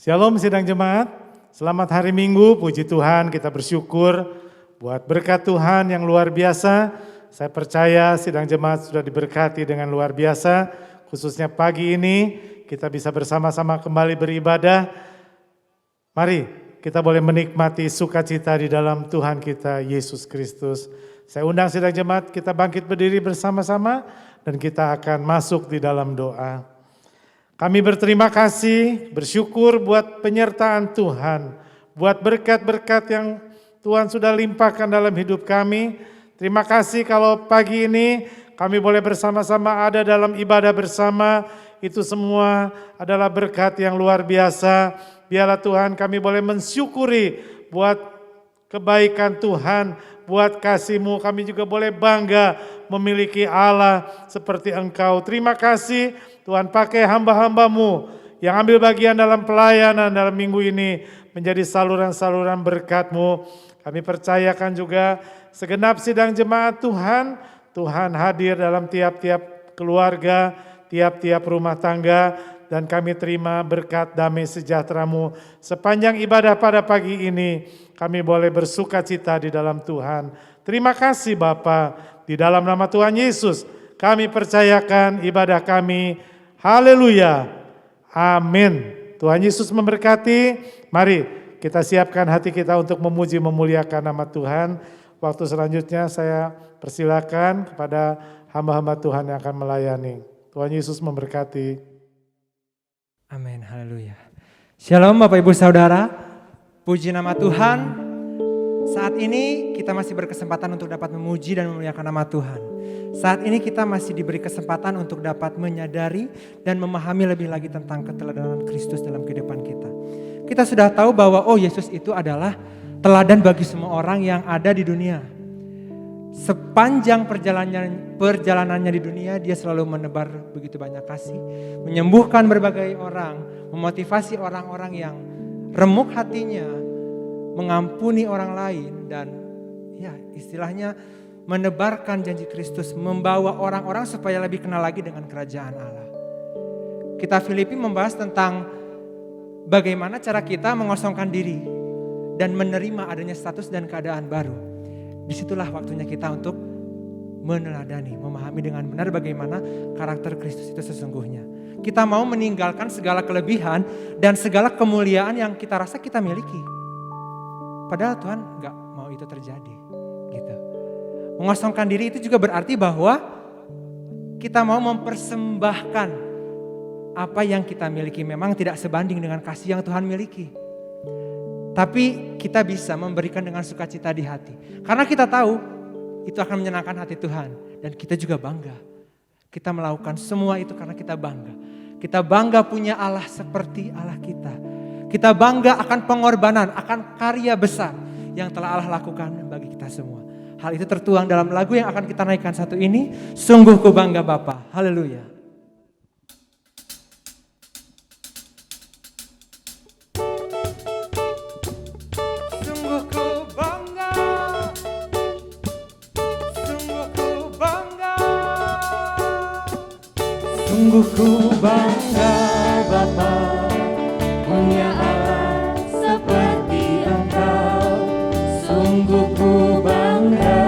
Shalom sidang jemaat, selamat hari Minggu, puji Tuhan, kita bersyukur buat berkat Tuhan yang luar biasa. Saya percaya sidang jemaat sudah diberkati dengan luar biasa, khususnya pagi ini kita bisa bersama-sama kembali beribadah. Mari kita boleh menikmati sukacita di dalam Tuhan kita Yesus Kristus. Saya undang sidang jemaat, kita bangkit berdiri bersama-sama dan kita akan masuk di dalam doa. Kami berterima kasih, bersyukur buat penyertaan Tuhan, buat berkat-berkat yang Tuhan sudah limpahkan dalam hidup kami. Terima kasih kalau pagi ini kami boleh bersama-sama ada dalam ibadah bersama, itu semua adalah berkat yang luar biasa. Biarlah Tuhan kami boleh mensyukuri buat kebaikan Tuhan, buat kasih-Mu, kami juga boleh bangga memiliki Allah seperti Engkau. Terima kasih Tuhan, pakai hamba-hamba-Mu yang ambil bagian dalam pelayanan dalam minggu ini menjadi saluran-saluran berkat-Mu. Kami percayakan juga segenap sidang jemaat Tuhan, Tuhan hadir dalam tiap-tiap keluarga, tiap-tiap rumah tangga, dan kami terima berkat damai sejahtera-Mu. Sepanjang ibadah pada pagi ini, kami boleh bersukacita di dalam Tuhan. Terima kasih Bapa, di dalam nama Tuhan Yesus, kami percayakan ibadah kami. Haleluya, amin. Tuhan Yesus memberkati. Mari kita siapkan hati kita untuk memuji memuliakan nama Tuhan. Waktu selanjutnya saya persilakan kepada hamba-hamba Tuhan yang akan melayani. Tuhan Yesus memberkati. Amin, haleluya. Shalom Bapak Ibu Saudara, puji nama Tuhan. Saat ini kita masih berkesempatan untuk dapat memuji dan memuliakan nama Tuhan. Saat ini kita masih diberi kesempatan untuk dapat menyadari dan memahami lebih lagi tentang keteladanan Kristus dalam kehidupan kita. Kita sudah tahu bahwa Yesus itu adalah teladan bagi semua orang yang ada di dunia. Sepanjang perjalanannya di dunia, dia selalu menebar begitu banyak kasih, menyembuhkan berbagai orang, memotivasi orang-orang yang remuk hatinya, mengampuni orang lain, dan ya istilahnya menebarkan janji Kristus, membawa orang-orang supaya lebih kenal lagi dengan kerajaan Allah. Kitab Filipi membahas tentang bagaimana cara kita mengosongkan diri dan menerima adanya status dan keadaan baru. Disitulah waktunya kita untuk meneladani, memahami dengan benar bagaimana karakter Kristus itu sesungguhnya. Kita mau meninggalkan segala kelebihan dan segala kemuliaan yang kita rasa kita miliki. Padahal Tuhan gak mau itu terjadi. Gitu. Mengosongkan diri itu juga berarti bahwa kita mau mempersembahkan apa yang kita miliki. Memang tidak sebanding dengan kasih yang Tuhan miliki. Tapi kita bisa memberikan dengan sukacita di hati. Karena kita tahu itu akan menyenangkan hati Tuhan. Dan kita juga bangga. Kita melakukan semua itu karena kita bangga. Kita bangga punya Allah seperti Allah kita. Kita bangga akan pengorbanan, akan karya besar yang telah Allah lakukan bagi kita semua. Hal itu tertuang dalam lagu yang akan kita naikkan satu ini. Sungguh ku bangga Bapa. Haleluya. Sungguh ku bangga Bapa, punya Allah seperti Engkau. Sungguh ku bangga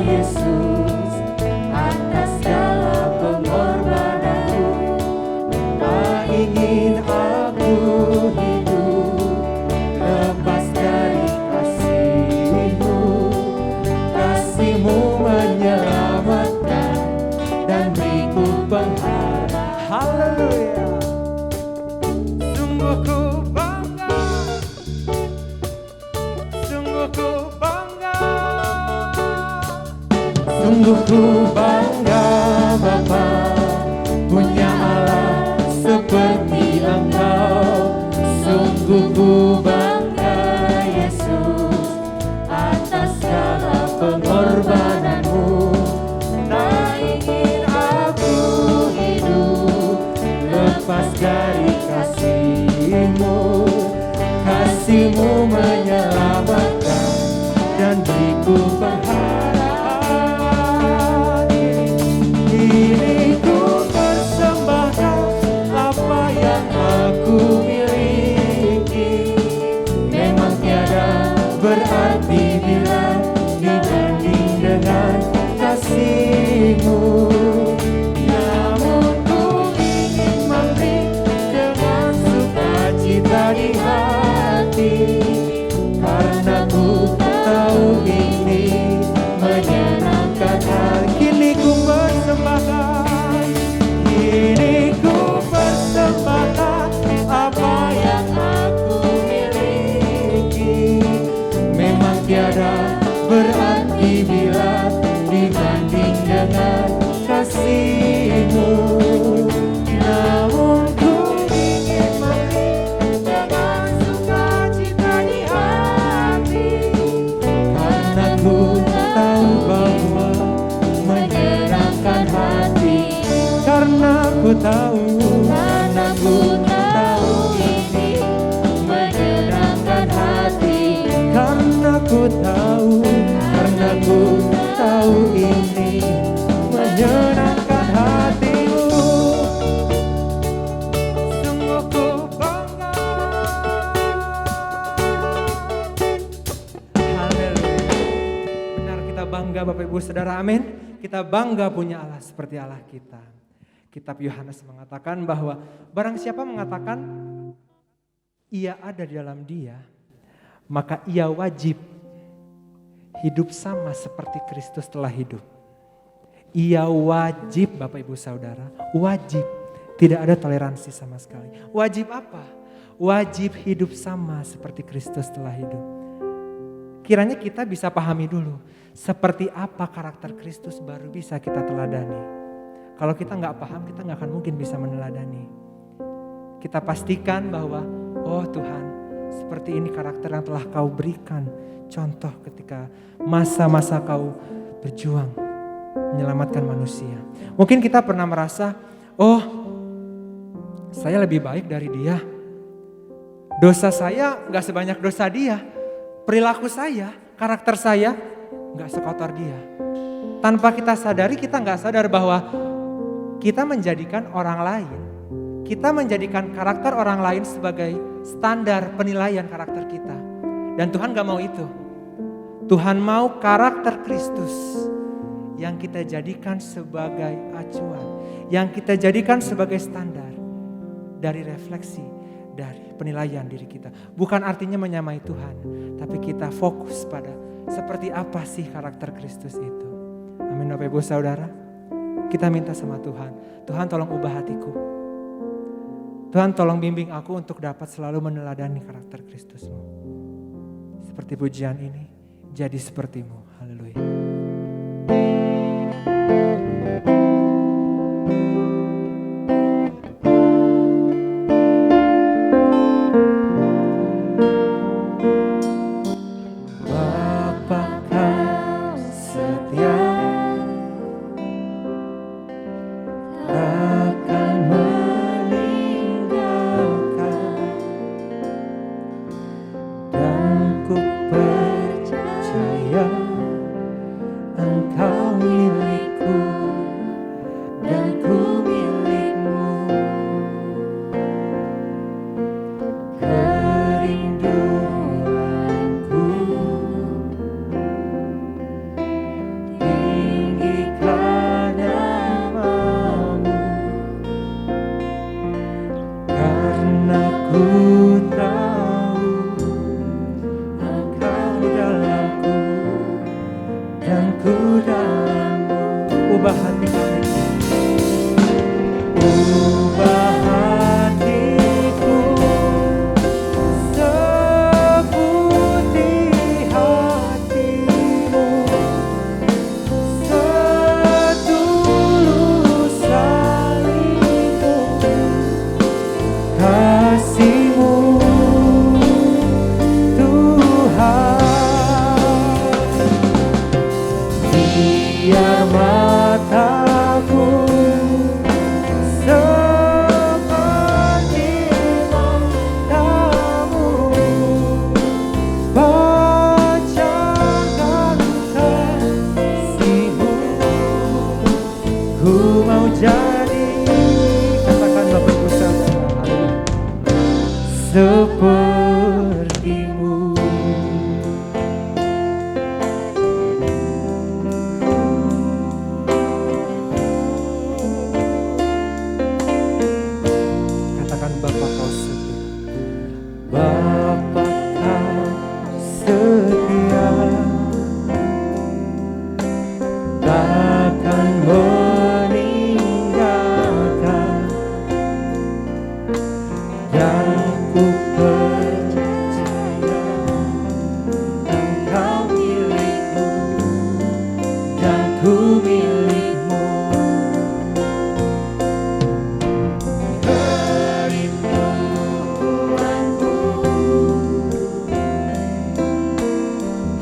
Yesus, atas segala pengorbananmu. Tak ingin aku hidup lepas dari kasih-Mu. Kasih-Mu menyelamatkan dan beriku pengharapan. Haleluya. Sungguh ku bangga, sungguh ku bangga, sungguh ku bangga Bapa, punya Allah seperti Engkau. Sungguh ku bangga Yesus, atas segala pengorbananmu. Tak ingin aku hidup lepas dari kasih-Mu. Kasih-Mu menyelamatkan dan beriku pengharapan. bahwa menyenangkan hati, karena ku tahu ini menyenangkan hati, karena ku tahu ini menyenangkan hatimu. Sungguh ku bangga. Haleluya. Benar, kita bangga Bapak Ibu Saudara, amin. Kita bangga punya Allah seperti Allah kita. Kitab Yohanes mengatakan bahwa barang siapa mengatakan ia ada di dalam dia, maka ia wajib hidup sama seperti Kristus telah hidup. Ia wajib Bapak Ibu Saudara, wajib. Tidak ada toleransi sama sekali. Wajib apa? Wajib hidup sama seperti Kristus telah hidup. Kiranya kita bisa pahami dulu, seperti apa karakter Kristus baru bisa kita teladani. Kalau kita nggak paham, kita nggak akan mungkin bisa meneladani. Kita pastikan bahwa, oh Tuhan, seperti ini karakter yang telah Kau berikan. Contoh ketika masa-masa Kau berjuang menyelamatkan manusia. Mungkin kita pernah merasa, oh saya lebih baik dari dia. Dosa saya nggak sebanyak dosa dia. Perilaku saya, karakter saya nggak sekotor dia. Tanpa kita sadari, kita nggak sadar bahwa kita menjadikan orang lain, kita menjadikan karakter orang lain sebagai standar penilaian karakter kita. Dan Tuhan gak mau itu. Tuhan mau karakter Kristus yang kita jadikan sebagai acuan, yang kita jadikan sebagai standar dari refleksi, dari penilaian diri kita. Bukan artinya menyamai Tuhan, tapi kita fokus pada seperti apa sih karakter Kristus itu. Amin Bapak Ibu Saudara. Kita minta sama Tuhan, Tuhan tolong ubah hatiku. Tuhan tolong bimbing aku untuk dapat selalu meneladani karakter Kristus-Mu. Seperti pujian ini, jadi seperti-Mu. Haleluya.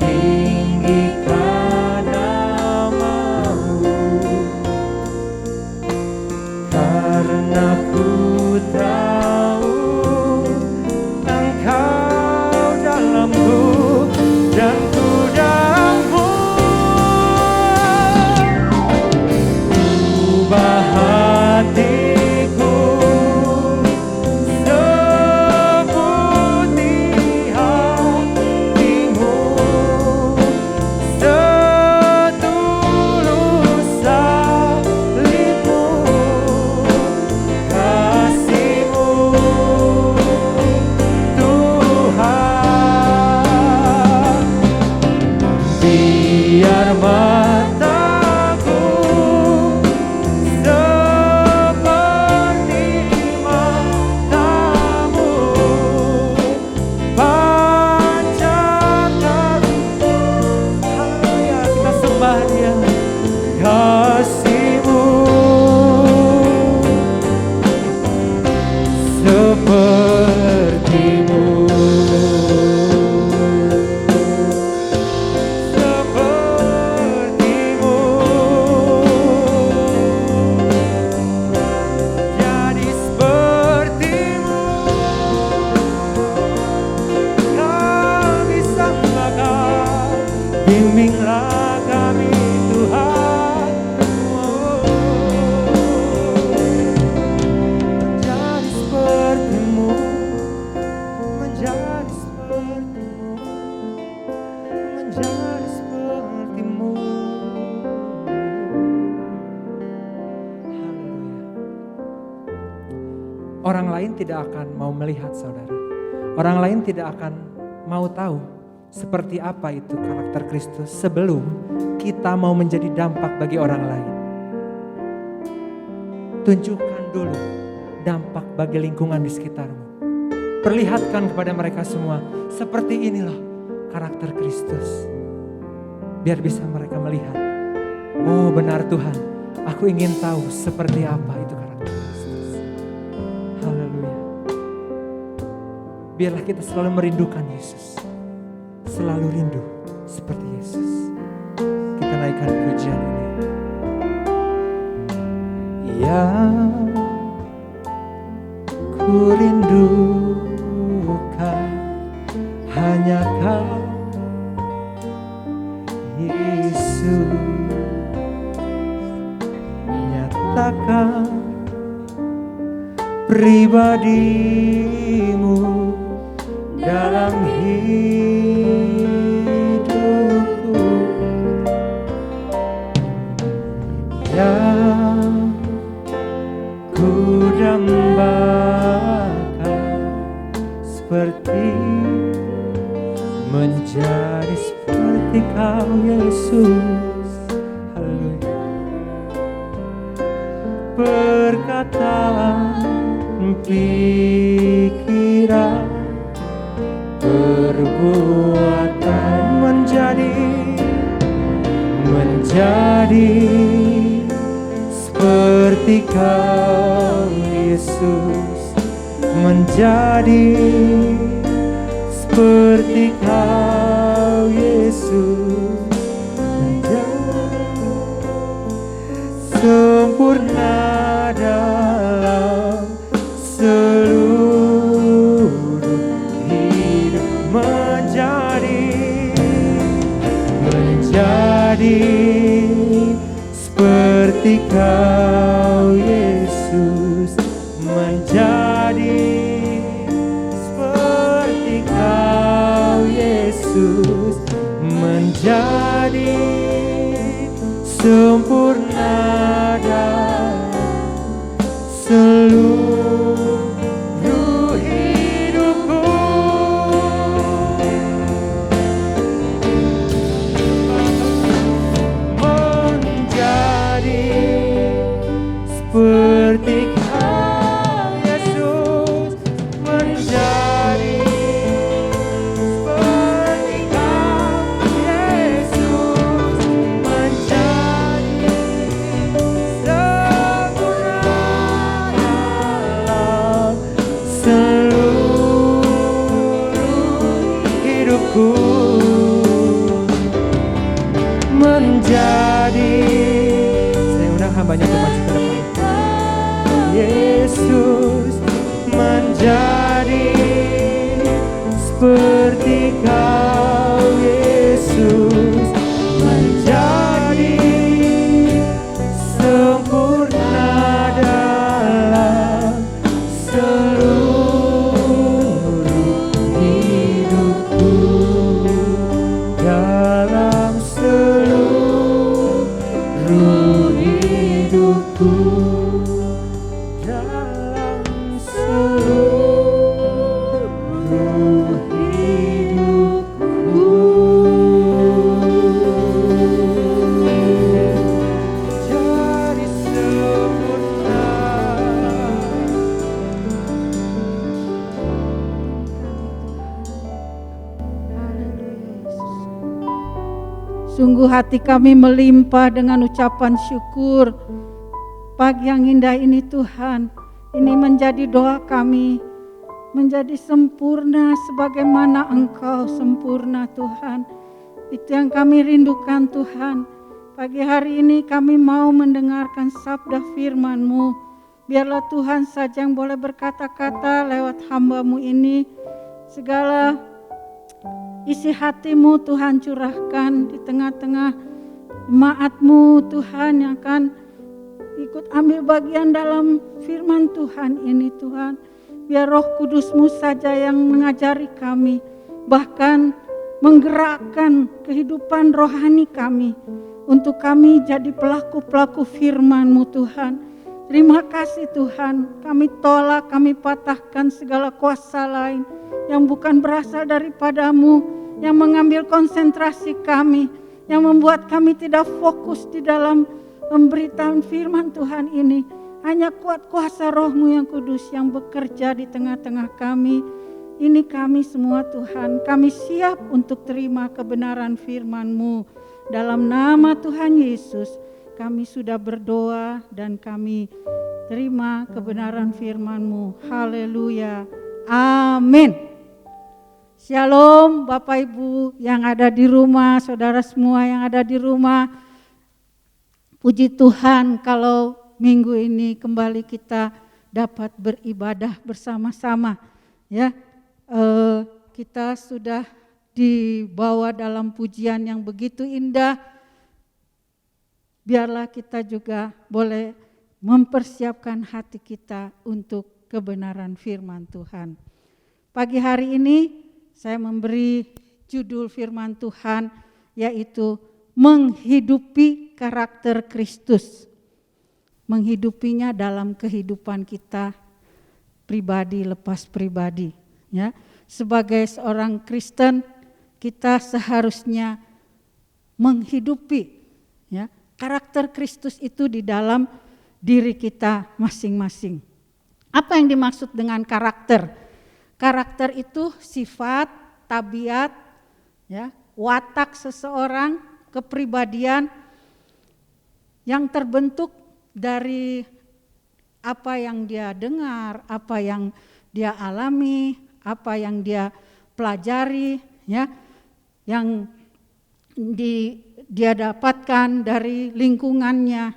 Tinggikan ubah hatiku seputih hatimu, setulus salibmu, kasih-Mu Tuhan. Biar mataku seperti matamu, pancarkan, haleluya, kita sembah Dia, kasih-Mu seperti-Mu. Seperti-Mu, jadi seperti-Mu, kami sembahkan, bimbinglah kami Tuhan. Menjadi seperti-Mu, menjadi seperti-Mu, menjadi seperti-Mu. Haleluya. Orang lain tidak akan mau melihat saudara. Orang lain tidak akan mau tahu seperti apa itu karakter Kristus sebelum kita mau menjadi dampak bagi orang lain. Tunjukkan dulu dampak bagi lingkungan di sekitarmu. Perlihatkan kepada mereka semua, seperti ini loh karakter Kristus. Biar bisa mereka melihat, oh benar Tuhan, aku ingin tahu seperti apa itu karakter Kristus. Haleluya. Biarlah kita selalu merindukan Yesus. Selalu rindu seperti Yesus. Kita naikkan pujian ini. Yang ku rindukan hanya Kau, Yesus. Nyatakan pribadi-Mu dalam hidupku, yang ku dambakan seperti menjadi seperti Kau, Yesus. Haleluya. Perkataan, pikiran, perbuatan menjadi seperti Kau, Yesus. Menjadi seperti Kau, Yesus. Menjadi sempurna dalam seluruh hidup. Menjadi seperti Kau, Yesus. Menjadi seperti Kau, Yesus. Menjadi sempurna dalam seluruh hidupku. Menjadi seperti Kau, Yesus. Menjadi seperti Kau, Yesus. Menjadi sempurna dalam seluruh hidupku. Menjadi, Saya undang hambanya untuk maju ke depan. Yesus. Menjadi seperti Kau, Yesus. Menjadi sempurna Sungguh hati kami melimpah dengan ucapan syukur. Pagi yang indah ini Tuhan, ini menjadi doa kami, menjadi sempurna sebagaimana Engkau sempurna Tuhan. Itu yang kami rindukan Tuhan. Pagi hari ini kami mau mendengarkan sabda firman-Mu. Biarlah Tuhan saja yang boleh berkata-kata lewat hamba-Mu ini. Segala isi hati-Mu Tuhan curahkan di tengah-tengah jemaat-Mu Tuhan yang akan ikut ambil bagian dalam firman Tuhan ini Tuhan. Biar Roh Kudus-Mu saja yang mengajari kami, bahkan menggerakkan kehidupan rohani kami untuk kami jadi pelaku-pelaku firman-Mu Tuhan. Terima kasih Tuhan, kami tolak, kami patahkan segala kuasa lain yang bukan berasal daripada-Mu, yang mengambil konsentrasi kami, yang membuat kami tidak fokus di dalam pemberitaan firman Tuhan ini. Hanya kuat kuasa Roh-Mu yang kudus yang bekerja di tengah-tengah kami. Ini kami semua Tuhan, kami siap untuk terima kebenaran firman-Mu. Dalam nama Tuhan Yesus, kami sudah berdoa dan kami terima kebenaran firman-Mu. Haleluya. Amin. Shalom Bapak Ibu yang ada di rumah, saudara semua yang ada di rumah. Puji Tuhan kalau minggu ini kembali kita dapat beribadah bersama-sama. Ya, kita sudah dibawa dalam pujian yang begitu indah. Biarlah kita juga boleh mempersiapkan hati kita untuk kebenaran firman Tuhan. Pagi hari ini saya memberi judul firman Tuhan yaitu menghidupi karakter Kristus. Menghidupinya dalam kehidupan kita pribadi lepas pribadi. Ya, sebagai seorang Kristen kita seharusnya menghidupi ya, karakter Kristus itu di dalam diri kita masing-masing. Apa yang dimaksud dengan karakter? Karakter itu sifat, tabiat, ya, watak seseorang, kepribadian yang terbentuk dari apa yang dia dengar, apa yang dia alami, apa yang dia pelajari, ya, yang dia dapatkan dari lingkungannya.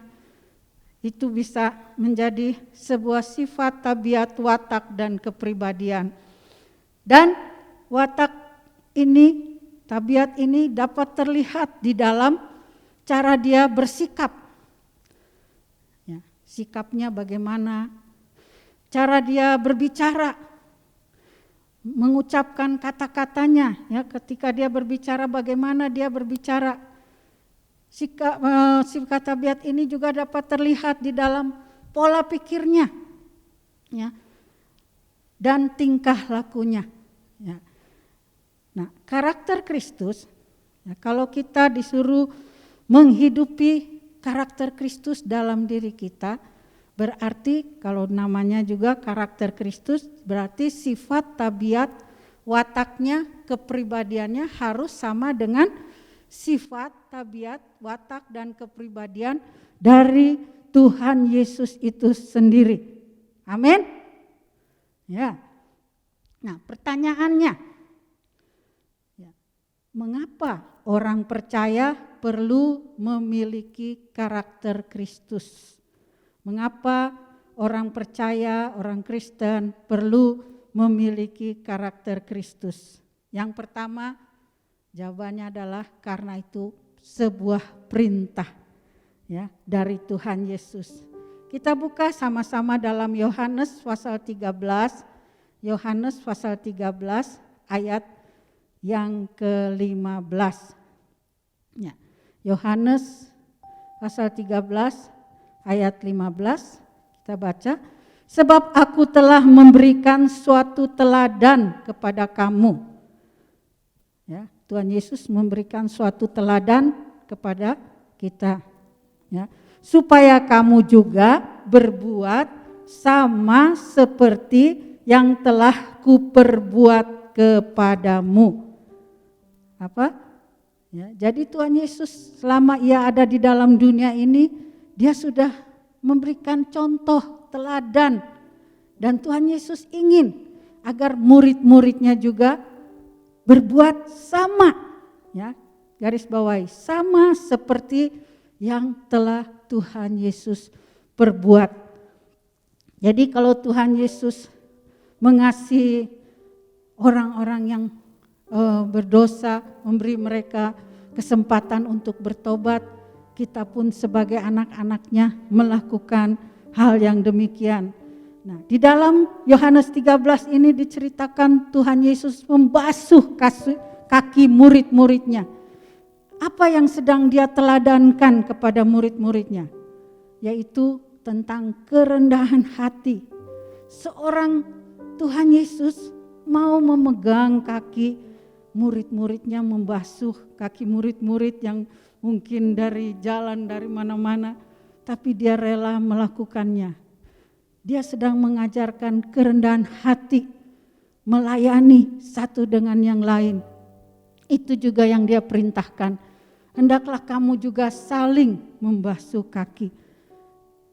Itu bisa menjadi sebuah sifat, tabiat, watak, dan kepribadian. Dan watak ini, tabiat ini dapat terlihat di dalam cara dia bersikap. Ya, sikapnya bagaimana, cara dia berbicara, mengucapkan kata-katanya, ya, ketika dia berbicara bagaimana dia berbicara. Sifat tabiat ini juga dapat terlihat di dalam pola pikirnya, ya, dan tingkah lakunya. Ya. Nah, karakter Kristus, ya, kalau kita disuruh menghidupi karakter Kristus dalam diri kita, berarti kalau namanya juga karakter Kristus, berarti sifat, tabiat, wataknya, kepribadiannya harus sama dengan sifat, tabiat, watak, dan kepribadian dari Tuhan Yesus itu sendiri. Amin. Ya. Nah, pertanyaannya, ya, mengapa orang percaya perlu memiliki karakter Kristus? Mengapa orang percaya, orang Kristen perlu memiliki karakter Kristus? Yang pertama, jawabannya adalah karena itu sebuah perintah, ya, dari Tuhan Yesus. Kita buka sama-sama dalam Yohanes pasal 13, Yohanes pasal 13 ayat yang ke-15. Ya, Yohanes pasal 13 ayat 15, kita baca. Sebab aku telah memberikan suatu teladan kepada kamu. Ya, Tuhan Yesus memberikan suatu teladan kepada kita. Ya, supaya kamu juga berbuat sama seperti yang telah kuperbuat kepadamu. Apa? Ya, jadi Tuhan Yesus selama ia ada di dalam dunia ini, dia sudah memberikan contoh, teladan. Dan Tuhan Yesus ingin agar murid-muridnya juga berbuat sama. Ya, garis bawahi, sama seperti yang telah Tuhan Yesus perbuat. Jadi kalau Tuhan Yesus mengasihi orang-orang yang berdosa, memberi mereka kesempatan untuk bertobat, kita pun sebagai anak-anaknya melakukan hal yang demikian. Nah, di dalam Yohanes 13 ini diceritakan Tuhan Yesus membasuh kaki murid-muridnya. Apa yang sedang dia teladankan kepada murid-muridnya? Yaitu tentang kerendahan hati. Seorang Tuhan Yesus mau memegang kaki murid-muridnya, membasuh kaki murid-murid yang mungkin dari jalan, dari mana-mana, tapi dia rela melakukannya. Dia sedang mengajarkan kerendahan hati, melayani satu dengan yang lain. Itu juga yang dia perintahkan. Hendaklah kamu juga saling membasuh kaki,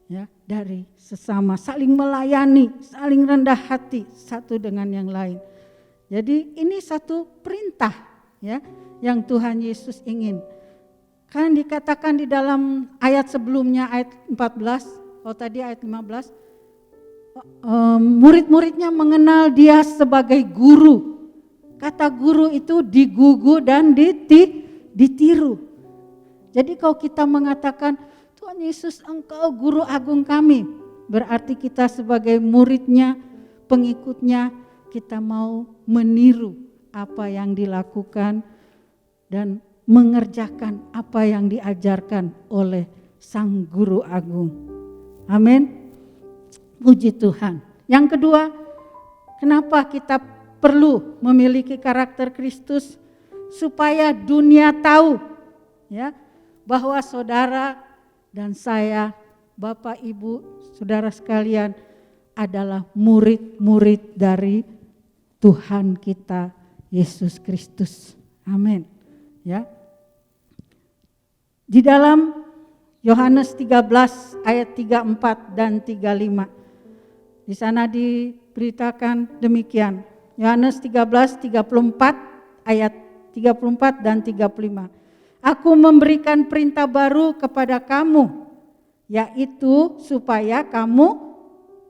ya, dari sesama, saling melayani, saling rendah hati satu dengan yang lain. Jadi ini satu perintah, ya, yang Tuhan Yesus ingin. Kan dikatakan di dalam ayat sebelumnya, ayat 14, kalau tadi ayat 15, murid-muridnya mengenal dia sebagai guru. Kata guru itu digugu dan ditiru. Jadi kalau kita mengatakan, Tuhan Yesus engkau guru agung kami, berarti kita sebagai muridnya, pengikutnya, kita mau meniru apa yang dilakukan dan mengerjakan apa yang diajarkan oleh Sang Guru Agung. Amin. Puji Tuhan. Yang kedua, kenapa kita perlu memiliki karakter Kristus? Supaya dunia tahu, ya, bahwa saudara dan saya, Bapak, Ibu, saudara sekalian adalah murid-murid dari Tuhan kita Yesus Kristus. Amin. Ya. Di dalam Yohanes 13 ayat 34 dan 35. Di sana diberitakan demikian. Yohanes 13 34 ayat 34 dan 35. Aku memberikan perintah baru kepada kamu, yaitu supaya kamu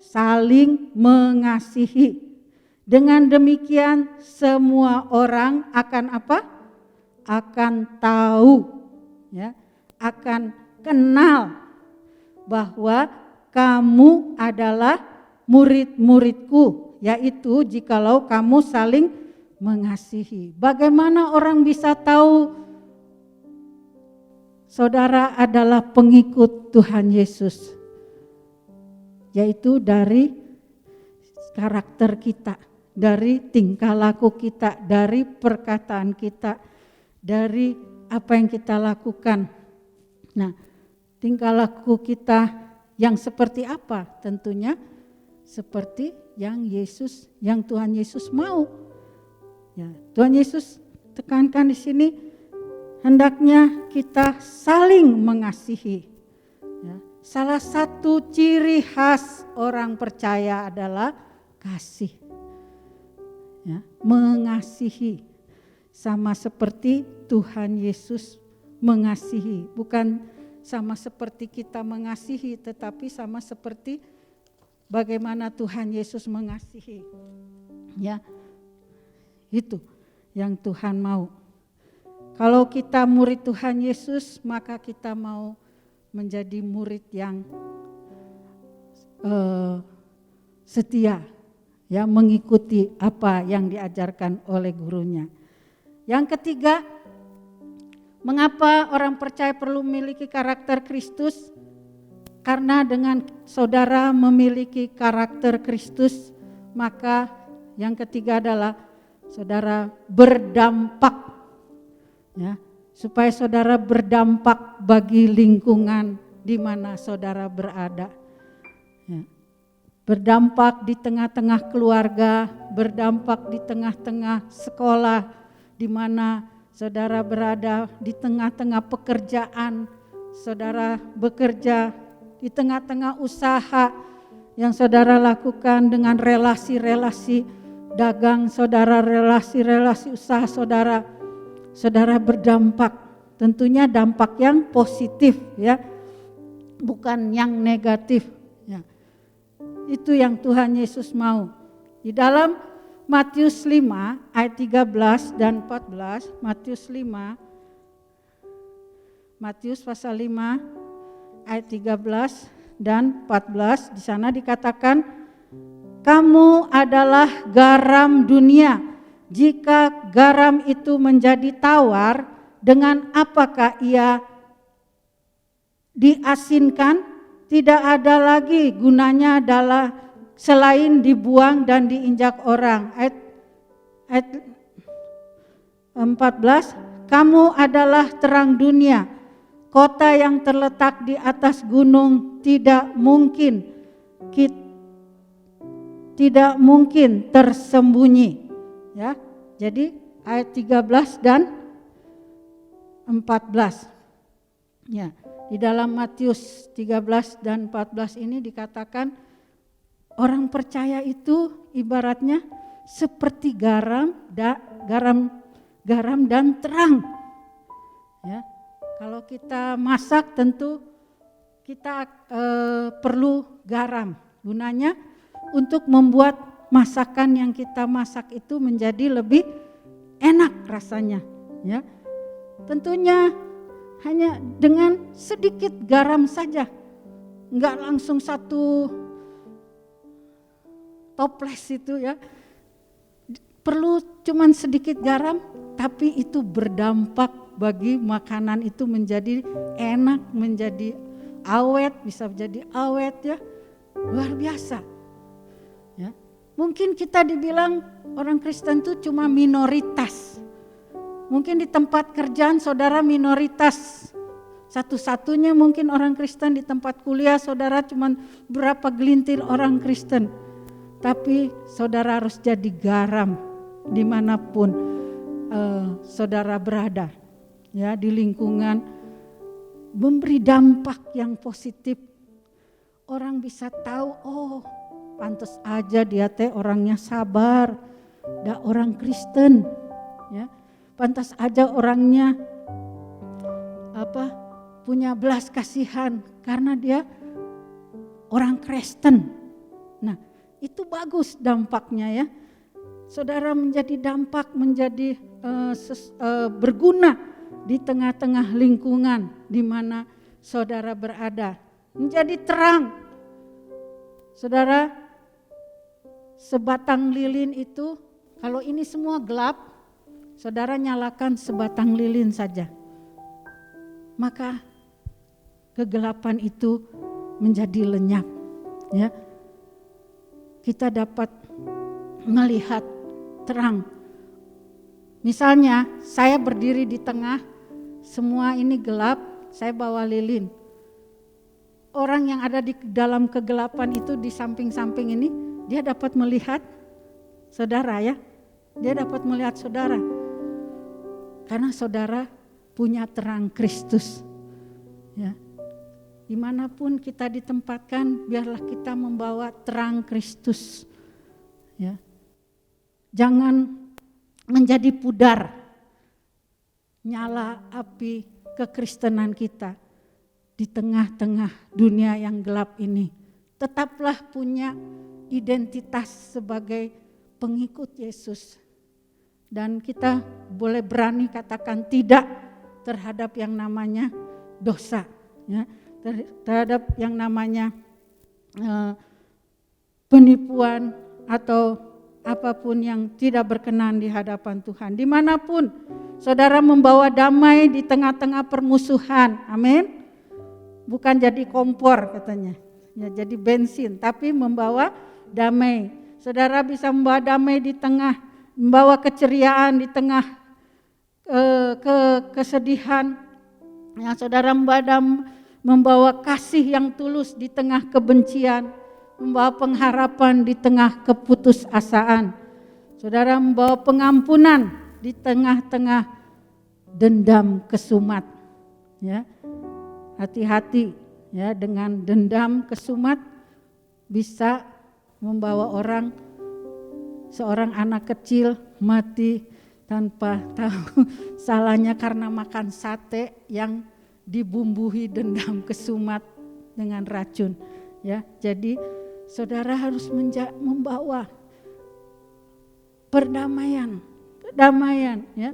saling mengasihi. Dengan demikian semua orang akan apa? Akan tahu, ya, akan kenal bahwa kamu adalah murid-muridku, yaitu jikalau kamu saling mengasihi. Bagaimana orang bisa tahu saudara adalah pengikut Tuhan Yesus? Yaitu dari karakter kita, dari tingkah laku kita, dari perkataan kita, dari apa yang kita lakukan. Nah, tingkah laku kita yang seperti apa? Tentunya seperti yang Tuhan Yesus mau. Ya, Tuhan Yesus tekankan di sini, hendaknya kita saling mengasihi. Ya, salah satu ciri khas orang percaya adalah kasih. Ya, mengasihi. Sama seperti Tuhan Yesus mengasihi. Bukan sama seperti kita mengasihi, tetapi sama seperti bagaimana Tuhan Yesus mengasihi. Ya, itu yang Tuhan mau. Kalau kita murid Tuhan Yesus, maka kita mau menjadi murid yang setia, ya, mengikuti apa yang diajarkan oleh gurunya. Yang ketiga, mengapa orang percaya perlu memiliki karakter Kristus? Karena dengan saudara memiliki karakter Kristus, maka yang ketiga adalah saudara berdampak, ya, supaya saudara berdampak bagi lingkungan di mana saudara berada. Ya. Berdampak di tengah-tengah keluarga, berdampak di tengah-tengah sekolah, di mana saudara berada di tengah-tengah pekerjaan, saudara bekerja di tengah-tengah usaha yang saudara lakukan dengan relasi-relasi dagang saudara, relasi-relasi usaha saudara, saudara berdampak, tentunya dampak yang positif ya, bukan yang negatif ya. Itu yang Tuhan Yesus mau. Di dalam Matius 5 ayat 13 dan 14, Matius pasal 5 ayat 13 dan 14, di sana dikatakan, kamu adalah garam dunia. Jika garam itu menjadi tawar, dengan apakah ia diasinkan? Tidak ada lagi gunanya adalah selain dibuang dan diinjak orang. Ayat 14, kamu adalah terang dunia. Kota yang terletak di atas gunung tidak mungkin tersembunyi. Ya, jadi ayat 13 dan 14. Ya, di dalam Matius 13 dan 14 ini dikatakan orang percaya itu ibaratnya seperti garam dan terang. Ya, kalau kita masak tentu kita perlu garam. Gunanya untuk membuat masakan yang kita masak itu menjadi lebih enak rasanya. Ya, tentunya hanya dengan sedikit garam saja, enggak langsung satu toples itu ya. Perlu cuman sedikit garam, tapi itu berdampak bagi makanan itu menjadi enak, menjadi awet, bisa menjadi awet ya. Luar biasa. Ya. Mungkin kita dibilang orang Kristen itu cuma minoritas. Mungkin di tempat kerjaan saudara minoritas. Satu-satunya mungkin orang Kristen, di tempat kuliah saudara cuma berapa gelintir orang Kristen. Tapi saudara harus jadi garam dimanapun saudara berada. Ya, di lingkungan memberi dampak yang positif. Orang bisa tahu, oh pantas aja dia teh orangnya sabar, dah orang Kristen. Ya. Pantas aja orangnya punya belas kasihan karena dia orang Kristen. Nah, itu bagus dampaknya ya. Saudara menjadi dampak, menjadi berguna di tengah-tengah lingkungan di mana saudara berada. Menjadi terang. Saudara, sebatang lilin itu kalau ini semua gelap, saudara nyalakan sebatang lilin saja, maka kegelapan itu menjadi lenyap. Ya, kita dapat melihat terang. Misalnya saya berdiri di tengah, semua ini gelap, saya bawa lilin. Orang yang ada di dalam kegelapan itu di samping-samping ini, dia dapat melihat saudara ya, dia dapat melihat saudara. Karena saudara punya terang Kristus. Ya. Dimanapun kita ditempatkan, biarlah kita membawa terang Kristus. Ya. Jangan menjadi pudar nyala api kekristenan kita di tengah-tengah dunia yang gelap ini. Tetaplah punya identitas sebagai pengikut Yesus. Dan kita boleh berani katakan tidak terhadap yang namanya dosa, ya, terhadap yang namanya penipuan atau apapun yang tidak berkenan di hadapan Tuhan. Dimanapun saudara membawa damai di tengah-tengah permusuhan, amin. Bukan jadi kompor katanya, ya, jadi bensin, tapi membawa damai. Saudara bisa membawa damai di tengah, membawa keceriaan di tengah kesedihan. Yang saudara membawa kasih yang tulus di tengah kebencian, membawa pengharapan di tengah keputusasaan. Saudara membawa pengampunan di tengah-tengah dendam kesumat. Ya, hati-hati ya dengan dendam kesumat bisa membawa seorang anak kecil mati tanpa tahu salahnya karena makan sate yang dibumbui dendam kesumat dengan racun. Ya, jadi saudara harus membawa perdamaian, ya,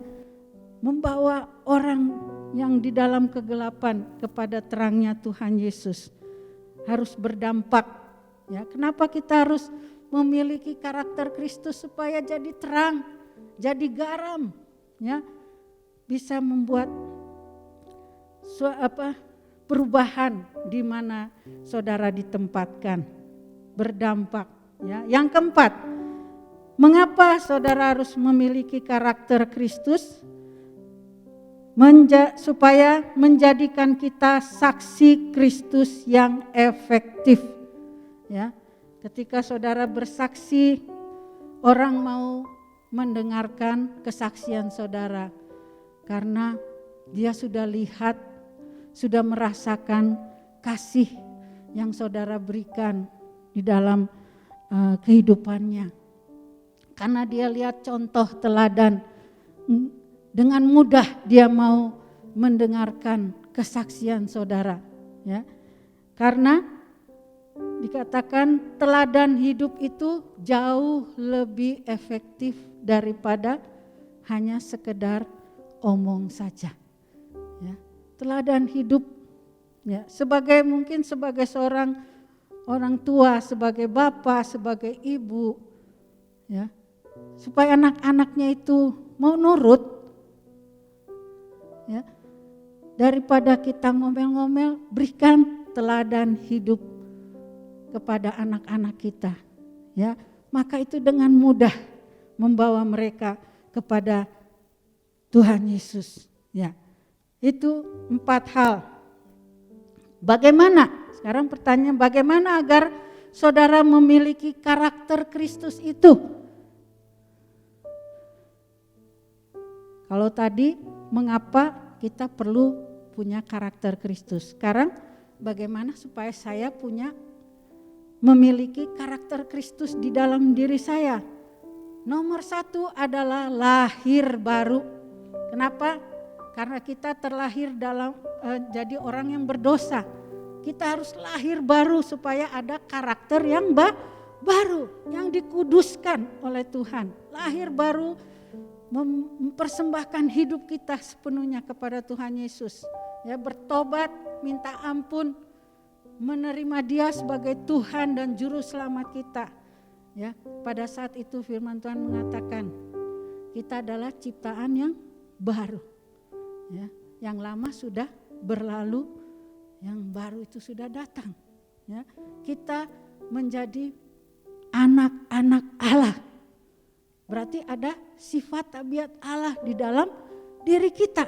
membawa orang yang di dalam kegelapan kepada terangnya Tuhan Yesus. Harus berdampak. Ya, kenapa kita harus memiliki karakter Kristus supaya jadi terang, jadi garam, ya, bisa membuat perubahan di mana saudara ditempatkan, berdampak. Ya, yang keempat, mengapa saudara harus memiliki karakter Kristus? Supaya menjadikan kita saksi Kristus yang efektif. Ya, ketika saudara bersaksi, orang mau mendengarkan kesaksian saudara karena dia sudah lihat, sudah merasakan kasih yang saudara berikan di dalam kehidupannya. Karena dia lihat contoh teladan, dengan mudah dia mau mendengarkan kesaksian saudara. Ya, karena dikatakan teladan hidup itu jauh lebih efektif daripada hanya sekedar omong saja. Ya, teladan hidup, ya, mungkin sebagai seorang orang tua, sebagai bapak, sebagai ibu, ya, supaya anak-anaknya itu mau nurut, ya, daripada kita ngomel-ngomel, berikan teladan hidup kepada anak-anak kita, ya, maka itu dengan mudah membawa mereka kepada Tuhan Yesus. Ya, itu 4 hal. Bagaimana? Sekarang pertanyaan, bagaimana agar saudara memiliki karakter Kristus itu? Kalau tadi mengapa kita perlu punya karakter Kristus? Sekarang bagaimana supaya saya memiliki karakter Kristus di dalam diri saya? Nomor 1 adalah lahir baru. Kenapa? Karena kita terlahir jadi orang yang berdosa. Kita harus lahir baru supaya ada karakter yang baru, yang dikuduskan oleh Tuhan. Lahir baru mempersembahkan hidup kita sepenuhnya kepada Tuhan Yesus. Ya, bertobat, minta ampun, menerima Dia sebagai Tuhan dan Juru Selamat kita. Ya, pada saat itu firman Tuhan mengatakan kita adalah ciptaan yang baru. Ya, yang lama sudah berlalu, yang baru itu sudah datang. Ya, kita menjadi anak-anak Allah. Berarti ada sifat tabiat Allah di dalam diri kita.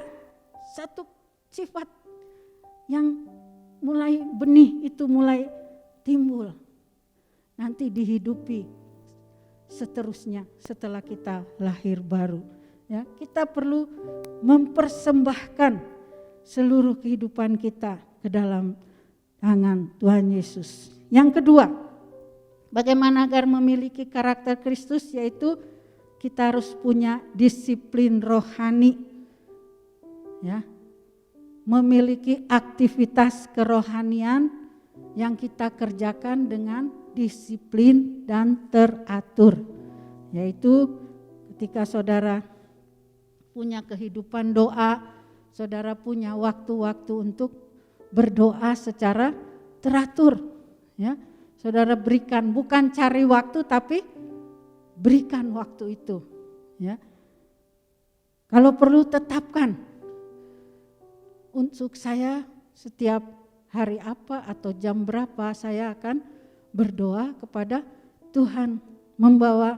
Satu sifat yang benih itu mulai timbul. Nanti dihidupi seterusnya setelah kita lahir baru. Ya, kita perlu mempersembahkan seluruh kehidupan kita ke dalam tangan Tuhan Yesus. Yang kedua, bagaimana agar memiliki karakter Kristus, yaitu kita harus punya disiplin rohani, ya, memiliki aktivitas kerohanian yang kita kerjakan dengan disiplin dan teratur, yaitu ketika saudara punya kehidupan doa, saudara punya waktu-waktu untuk berdoa secara teratur, ya, saudara berikan, bukan cari waktu tapi berikan waktu itu, ya. Kalau perlu tetapkan untuk saya setiap hari apa atau jam berapa saya akan berdoa kepada Tuhan, membawa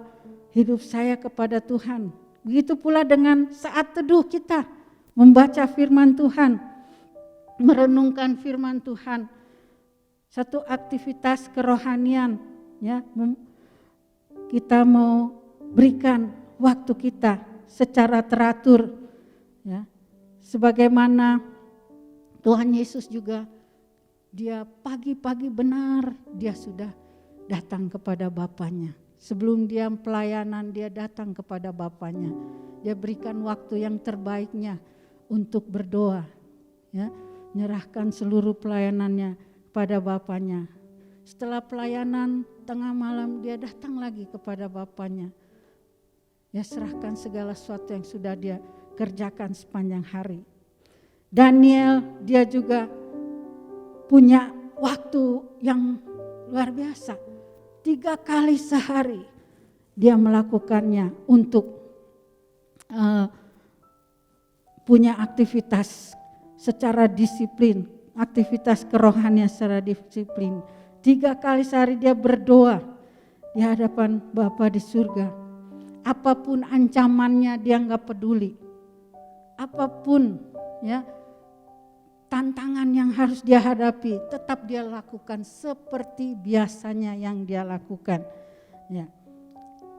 hidup saya kepada Tuhan. Begitu pula dengan saat teduh kita, membaca firman Tuhan, merenungkan firman Tuhan. Satu aktivitas kerohanian, ya, kita mau berikan waktu kita secara teratur, ya. Sebagaimana Tuhan Yesus juga, dia pagi-pagi benar dia sudah datang kepada Bapanya. Sebelum dia pelayanan dia datang kepada Bapanya. Dia berikan waktu yang terbaiknya untuk berdoa, ya, menyerahkan seluruh pelayanannya kepada Bapanya. Setelah pelayanan tengah malam dia datang lagi kepada Bapanya. Ya, serahkan segala sesuatu yang sudah dia kerjakan sepanjang hari. Daniel dia juga punya waktu yang luar biasa. 3 kali sehari dia melakukannya untuk punya aktivitas secara disiplin, aktivitas kerohanian secara disiplin. 3 kali sehari dia berdoa di hadapan Bapa di surga. Apapun ancamannya dia enggak peduli. Apapun ya tantangan yang harus dia hadapi, tetap dia lakukan seperti biasanya yang dia lakukan. Ya.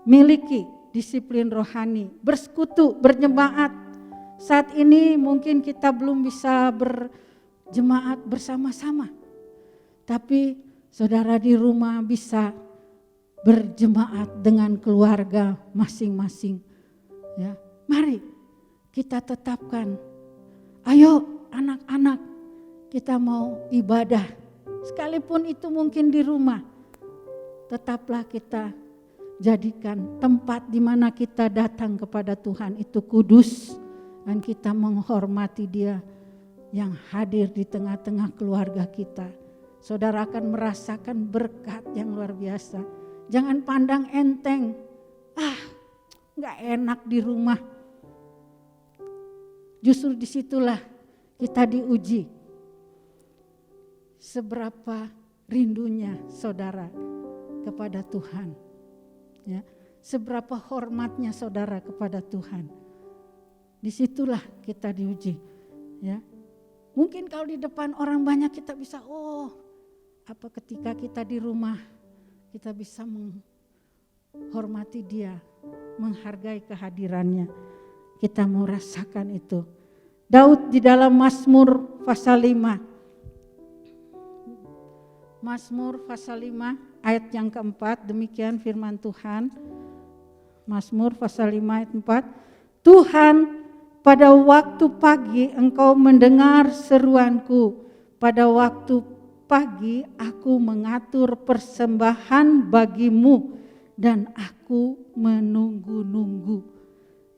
Miliki disiplin rohani, bersekutu, berjemaat. Saat ini mungkin kita belum bisa berjemaat bersama-sama. Tapi saudara di rumah bisa berjemaat dengan keluarga masing-masing. Ya. Mari kita tetapkan. Ayo anak-anak, kita mau ibadah. Sekalipun itu mungkin di rumah. Tetaplah kita jadikan tempat di mana kita datang kepada Tuhan itu kudus. Dan kita menghormati Dia yang hadir di tengah-tengah keluarga kita. Saudara akan merasakan berkat yang luar biasa. Jangan pandang enteng. Gak enak di rumah. Justru disitulah kita diuji. Seberapa rindunya saudara kepada Tuhan. Ya, seberapa hormatnya saudara kepada Tuhan. Disitulah kita diuji. Ya, mungkin kalau di depan orang banyak kita bisa, apa ketika kita di rumah kita bisa menghormati Dia, menghargai kehadirannya. Kita mau rasakan itu. Daud di dalam Mazmur pasal 5. Mazmur pasal 5 ayat yang keempat, demikian firman Tuhan. Mazmur pasal 5 ayat 4. Tuhan, pada waktu pagi Engkau mendengar seruanku. Pada waktu pagi aku mengatur persembahan bagimu dan aku menunggu-nunggu.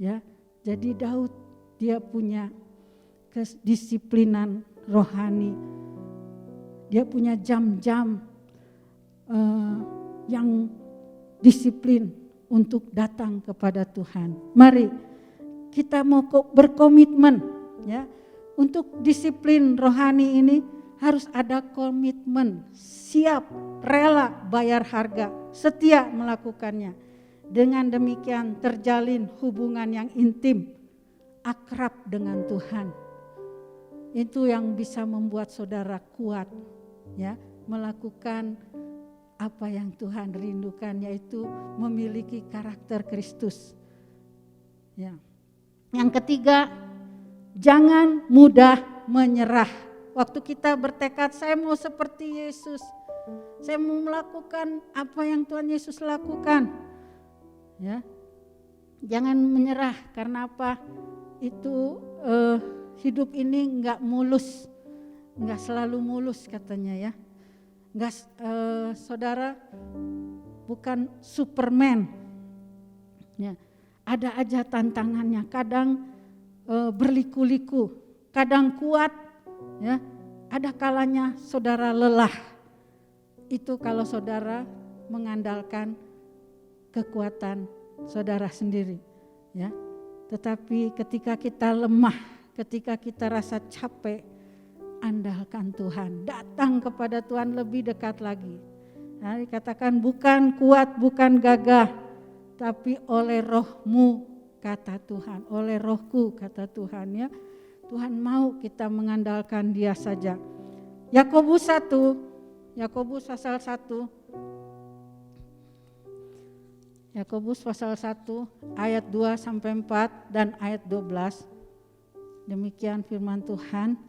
Ya, jadi Daud dia punya kedisiplinan rohani. Dia punya jam-jam yang disiplin untuk datang kepada Tuhan. Mari kita mau berkomitmen ya untuk disiplin rohani ini harus ada komitmen, siap, rela bayar harga, setia melakukannya. Dengan demikian terjalin hubungan yang intim, akrab dengan Tuhan. Itu yang bisa membuat saudara kuat ya, melakukan apa yang Tuhan rindukan, yaitu memiliki karakter Kristus. Ya. Yang ketiga, jangan mudah menyerah. Waktu kita bertekad, saya mau seperti Yesus. Saya mau melakukan apa yang Tuhan Yesus lakukan. Ya. Jangan menyerah, karena apa? Itu hidup ini enggak mulus. Enggak selalu mulus katanya ya. Enggak, saudara bukan Superman. Ya, ada aja tantangannya. Kadang berliku-liku, kadang kuat. Ya, ada kalanya saudara lelah. Itu kalau saudara mengandalkan kekuatan saudara sendiri. Ya, tetapi ketika kita lemah, ketika kita rasa capek, andalkan Tuhan, datang kepada Tuhan lebih dekat lagi. Nah, dikatakan bukan kuat, bukan gagah, tapi oleh rohmu kata Tuhan, oleh rohku kata Tuhan ya. Tuhan mau kita mengandalkan Dia saja. Yakobus 1, Yakobus pasal 1. Yakobus pasal 1 ayat 2 sampai 4 dan ayat 12. Demikian firman Tuhan.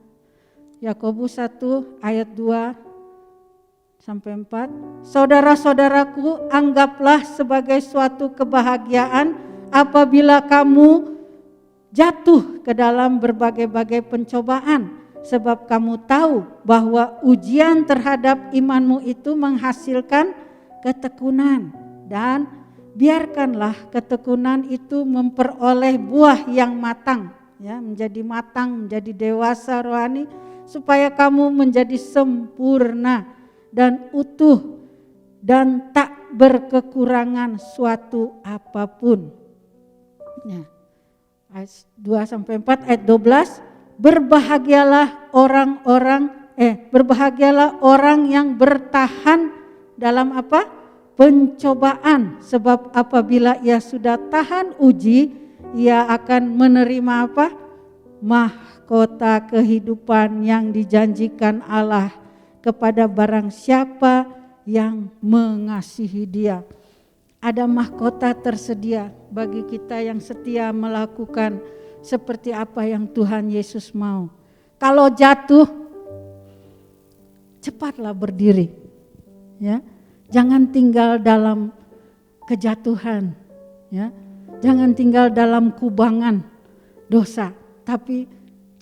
Yakobus 1 ayat 2 sampai 4. Saudara-saudaraku, anggaplah sebagai suatu kebahagiaan apabila kamu jatuh ke dalam berbagai-bagai pencobaan, sebab kamu tahu bahwa ujian terhadap imanmu itu menghasilkan ketekunan, dan biarkanlah ketekunan itu memperoleh buah yang matang, ya, menjadi matang, menjadi dewasa rohani, supaya kamu menjadi sempurna dan utuh dan tak berkekurangan suatu apapun. Ya. Ayat 2 sampai 4, ayat 12. Berbahagialah orang yang bertahan dalam apa? Pencobaan, sebab apabila ia sudah tahan uji, ia akan menerima apa? Mahkota kehidupan yang dijanjikan Allah kepada barang siapa yang mengasihi Dia. Ada mahkota tersedia bagi kita yang setia melakukan seperti apa yang Tuhan Yesus mau. Kalau jatuh, cepatlah berdiri, ya. Jangan tinggal dalam kejatuhan, ya. Jangan tinggal dalam kubangan dosa, tapi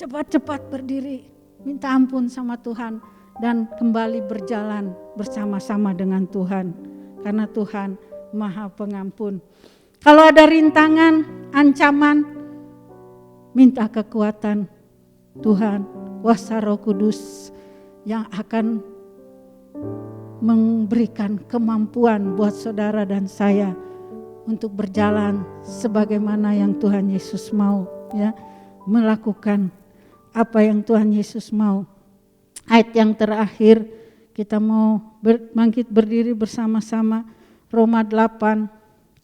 cepat-cepat berdiri, minta ampun sama Tuhan dan kembali berjalan bersama-sama dengan Tuhan, karena Tuhan Maha Pengampun. Kalau ada rintangan, ancaman, minta kekuatan Tuhan, kuasa Roh Kudus yang akan memberikan kemampuan buat saudara dan saya untuk berjalan sebagaimana yang Tuhan Yesus mau, ya, melakukan apa yang Tuhan Yesus mau. Ayat yang terakhir kita mau bangkit berdiri bersama-sama, Roma 8.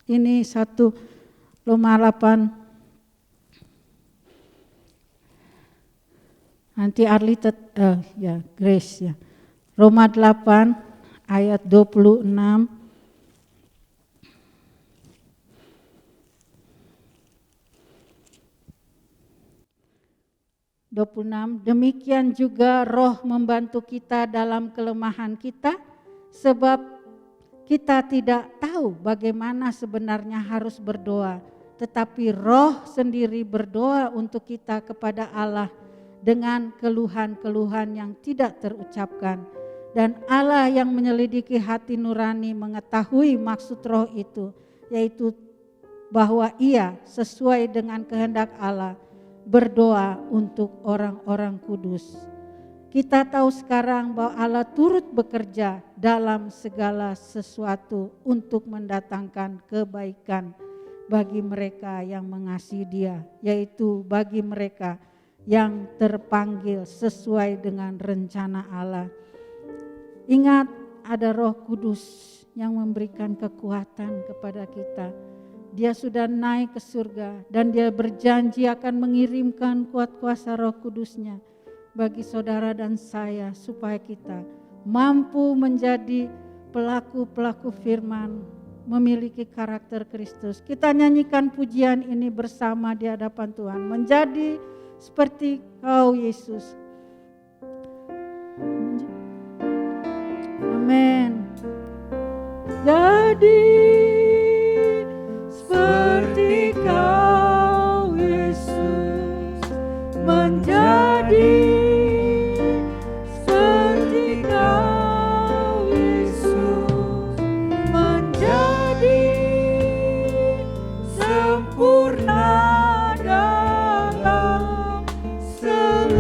Ini satu Roma 8. Nanti Arli Grace ya. Roma 8 ayat 26. Demikian juga Roh membantu kita dalam kelemahan kita, sebab kita tidak tahu bagaimana sebenarnya harus berdoa, tetapi Roh sendiri berdoa untuk kita kepada Allah dengan keluhan-keluhan yang tidak terucapkan. Dan Allah yang menyelidiki hati nurani mengetahui maksud Roh itu, yaitu bahwa Ia sesuai dengan kehendak Allah berdoa untuk orang-orang kudus. Kita tahu sekarang bahwa Allah turut bekerja dalam segala sesuatu untuk mendatangkan kebaikan bagi mereka yang mengasihi Dia, yaitu bagi mereka yang terpanggil sesuai dengan rencana Allah. Ingat, ada Roh Kudus yang memberikan kekuatan kepada kita. Dia sudah naik ke surga dan Dia berjanji akan mengirimkan kuat kuasa Roh Kudusnya bagi saudara dan saya, supaya kita mampu menjadi pelaku-pelaku firman, memiliki karakter Kristus. Kita nyanyikan pujian ini bersama di hadapan Tuhan, menjadi seperti Kau Yesus. Amin. Jadi seperti Kau Yesus, menjadi seperti Kau Yesus, menjadi sempurna dalam seluruh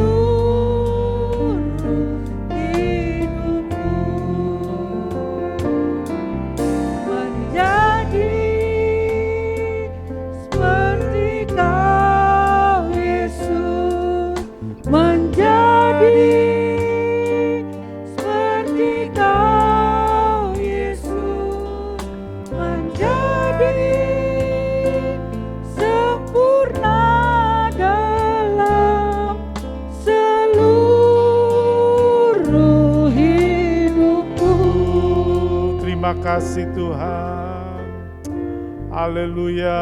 hidupku, menjadi seperti Kau Yesus, menjadi seperti Kau Yesus, menjadi sempurna dalam seluruh hidupku. Terima kasih Tuhan. Haleluya.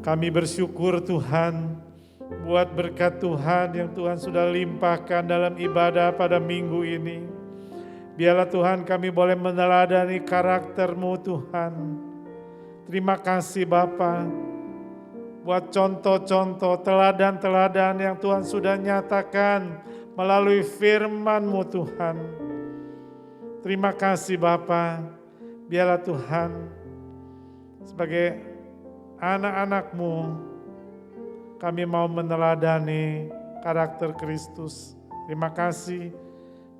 Kami bersyukur Tuhan buat berkat Tuhan yang Tuhan sudah limpahkan dalam ibadah pada minggu ini. Biarlah Tuhan kami boleh meneladani karakter-Mu Tuhan. Terima kasih Bapa buat contoh-contoh, teladan-teladan yang Tuhan sudah nyatakan melalui firman-Mu Tuhan. Terima kasih Bapa, biarlah Tuhan sebagai anak-anak-Mu kami mau meneladani karakter Kristus. Terima kasih,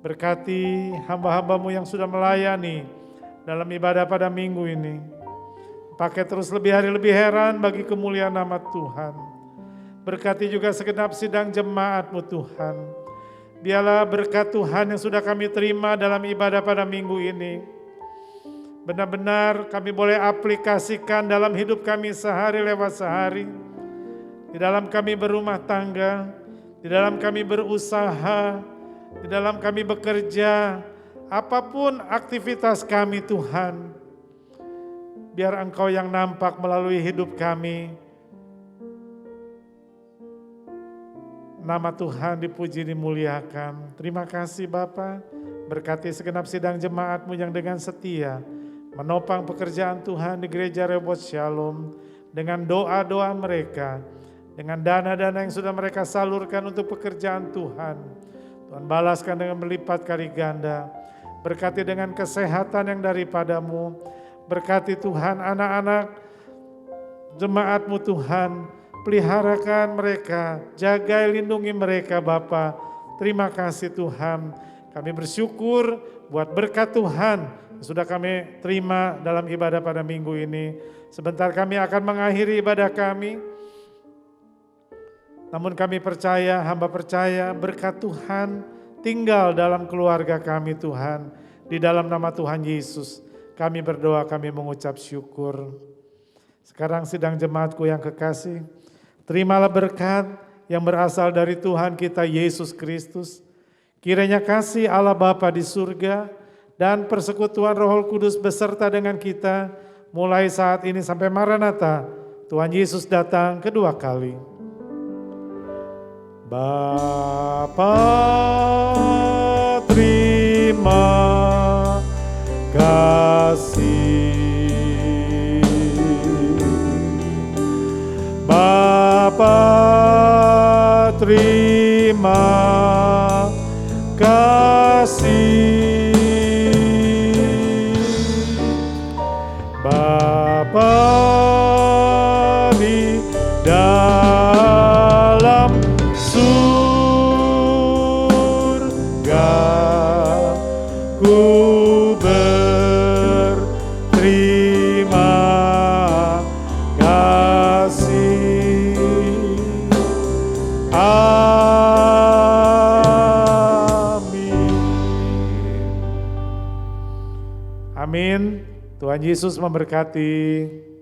berkati hamba-hamba-Mu yang sudah melayani dalam ibadah pada minggu ini. Pakai terus lebih hari lebih heran bagi kemuliaan nama Tuhan. Berkati juga segenap sidang jemaat-Mu Tuhan. Biarlah berkat Tuhan yang sudah kami terima dalam ibadah pada minggu ini benar-benar kami boleh aplikasikan dalam hidup kami sehari lewat sehari. Di dalam kami berumah tangga, di dalam kami berusaha, di dalam kami bekerja, apapun aktivitas kami Tuhan, biar Engkau yang nampak melalui hidup kami. Nama Tuhan dipuji dimuliakan. Terima kasih Bapa, berkati segenap sidang jemaat-Mu yang dengan setia menopang pekerjaan Tuhan di Gereja Rehoboth Shalom dengan doa-doa mereka, dengan dana-dana yang sudah mereka salurkan untuk pekerjaan Tuhan. Tuhan balaskan dengan melipat kali ganda. Berkati dengan kesehatan yang daripada-Mu. Berkati Tuhan anak-anak jemaat-Mu Tuhan. Peliharakan mereka, jaga lindungi mereka Bapa. Terima kasih Tuhan. Kami bersyukur buat berkat Tuhan yang sudah kami terima dalam ibadah pada minggu ini. Sebentar kami akan mengakhiri ibadah kami. Namun kami percaya, hamba percaya berkat Tuhan tinggal dalam keluarga kami Tuhan. Di dalam nama Tuhan Yesus kami berdoa, kami mengucap syukur. Sekarang sidang jemaatku yang kekasih, terimalah berkat yang berasal dari Tuhan kita Yesus Kristus. Kiranya kasih Allah Bapa di surga dan persekutuan Roh Kudus beserta dengan kita mulai saat ini sampai Maranatha, Tuhan Yesus datang kedua kali. Bapa, terima kasih. Bapa, terima kasih. Bapa di dalam surga, ku berterima kasih. Amin. Tuhan Yesus memberkati.